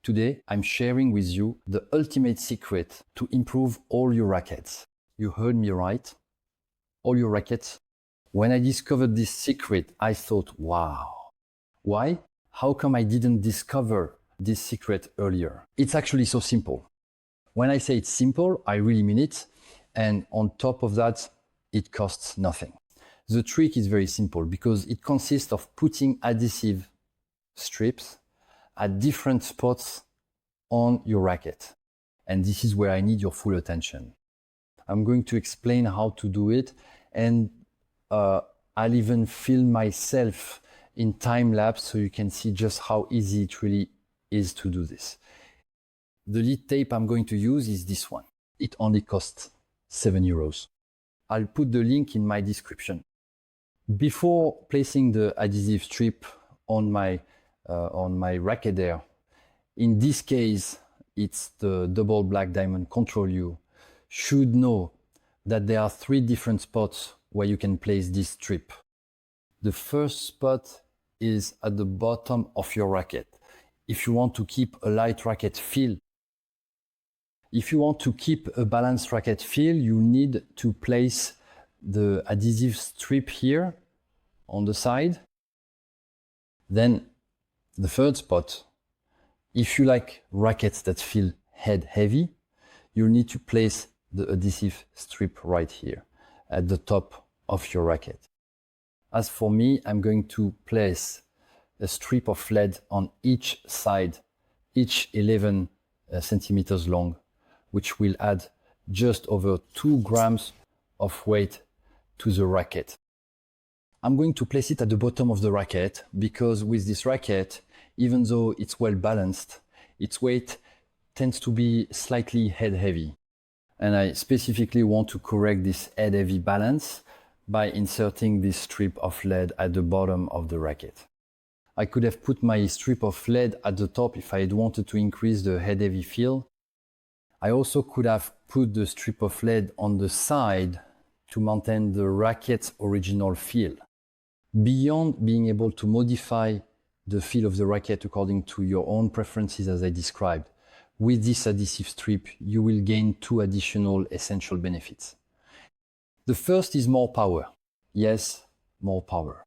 Today, I'm sharing with you the ultimate secret to improve all your rackets. You heard me right? All your rackets. When I discovered this secret, I thought, wow. Why? How come I didn't discover this secret earlier? It's actually so simple. When I say it's simple, I really mean it. And on top of that, it costs nothing. The trick is very simple because it consists of putting adhesive strips at different spots on your racket. And this is where I need your full attention. I'm going to explain how to do it, and I'll even film myself in time lapse so you can see just how easy it really is to do this. The lead tape I'm going to use is this one. It only costs €7. I'll put the link in my description. Before placing the adhesive strip on my racket there, in this case, it's the double black diamond control U, should know that there are 3 different spots where you can place this strip. The first spot is at the bottom of your racket. If you want to keep a light racket feel, if you want to keep a balanced racket feel, you need to place the adhesive strip here on the side. Then the third spot, if you like rackets that feel head heavy, you need to place the adhesive strip right here at the top of your racket. As for me, I'm going to place a strip of lead on each side, each 11 centimeters long, which will add just over 2 grams of weight to the racket. I'm going to place it at the bottom of the racket because with this racket, even though it's well balanced, its weight tends to be slightly head heavy. And I specifically want to correct this head heavy balance by inserting this strip of lead at the bottom of the racket. I could have put my strip of lead at the top if I had wanted to increase the head heavy feel. I also could have put the strip of lead on the side to maintain the racket's original feel. Beyond being able to modify the feel of the racket according to your own preferences as I described, with this adhesive strip, you will gain 2 additional essential benefits. The first is more power. Yes, more power.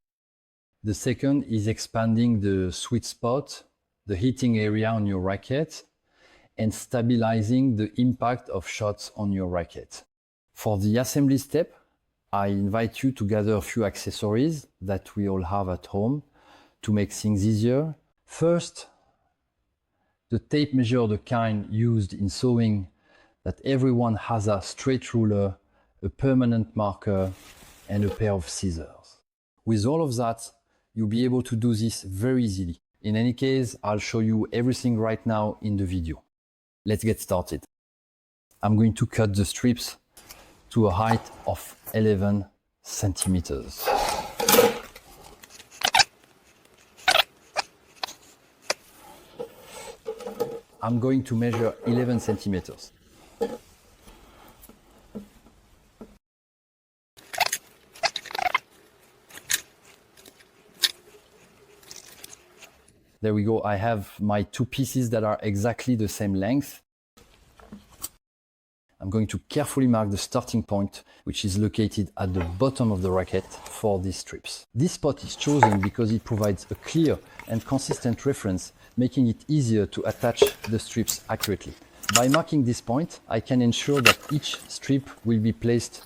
The second is expanding the sweet spot, the hitting area on your racket, and stabilizing the impact of shots on your racket. For the assembly step, I invite you to gather a few accessories that we all have at home to make things easier. First, the tape measure, the kind used in sewing, that everyone has a straight ruler, a permanent marker, and a pair of scissors. With all of that, you'll be able to do this very easily. In any case, I'll show you everything right now in the video. Let's get started. I'm going to cut the strips to a height of 11 centimeters. I'm going to measure 11 centimeters. There we go. I have my 2 pieces that are exactly the same length. I'm going to carefully mark the starting point, which is located at the bottom of the racket for these strips. This spot is chosen because it provides a clear and consistent reference, making it easier to attach the strips accurately. By marking this point, I can ensure that each strip will be placed.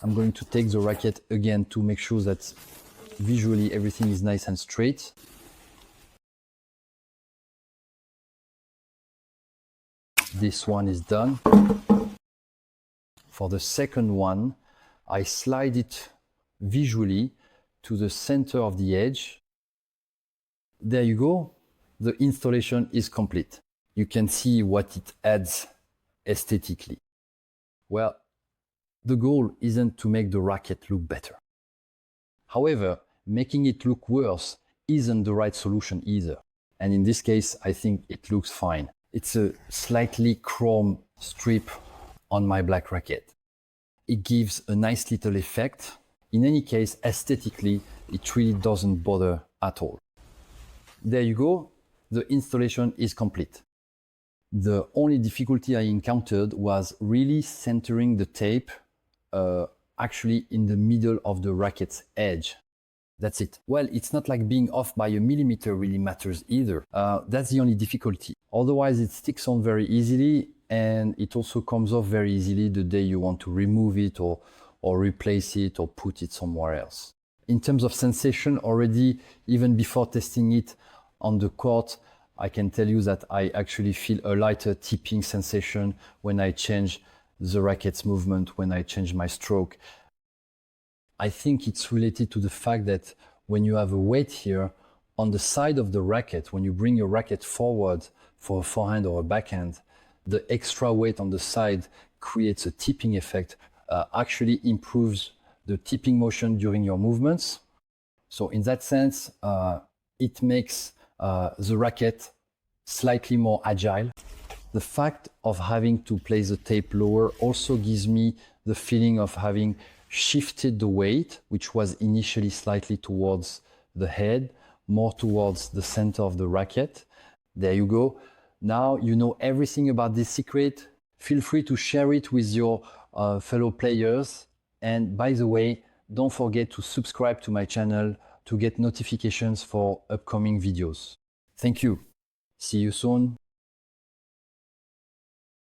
I'm going to take the racket again to make sure that visually everything is nice and straight. This one is done. For the second one, I slide it visually to the center of the edge. There you go. The installation is complete. You can see what it adds aesthetically. Well, the goal isn't to make the racket look better. However, making it look worse isn't the right solution either. And in this case, I think it looks fine. It's a slightly chrome strip on my black racket. It gives a nice little effect. In any case, aesthetically, it really doesn't bother at all. There you go. The installation is complete. The only difficulty I encountered was really centering the tape actually in the middle of the racket's edge. That's it. Well, it's not like being off by a millimeter really matters either. That's the only difficulty. Otherwise, it sticks on very easily, and it also comes off very easily the day you want to remove it or replace it or put it somewhere else. In terms of sensation, already, even before testing it on the court, I can tell you that I actually feel a lighter tipping sensation when I change the racket's movement, when I change my stroke. I think it's related to the fact that when you have a weight here on the side of the racket, when you bring your racket forward for a forehand or a backhand, the extra weight on the side creates a tipping effect, actually improves the tipping motion during your movements. So in that sense, it makes the racket slightly more agile. The fact of having to place the tape lower also gives me the feeling of having shifted the weight, which was initially slightly towards the head, more towards the center of the racket. There you go. Now you know everything about this secret. Feel free to share it with your fellow players. And by the way, don't forget to subscribe to my channel to get notifications for upcoming videos. Thank you. See you soon.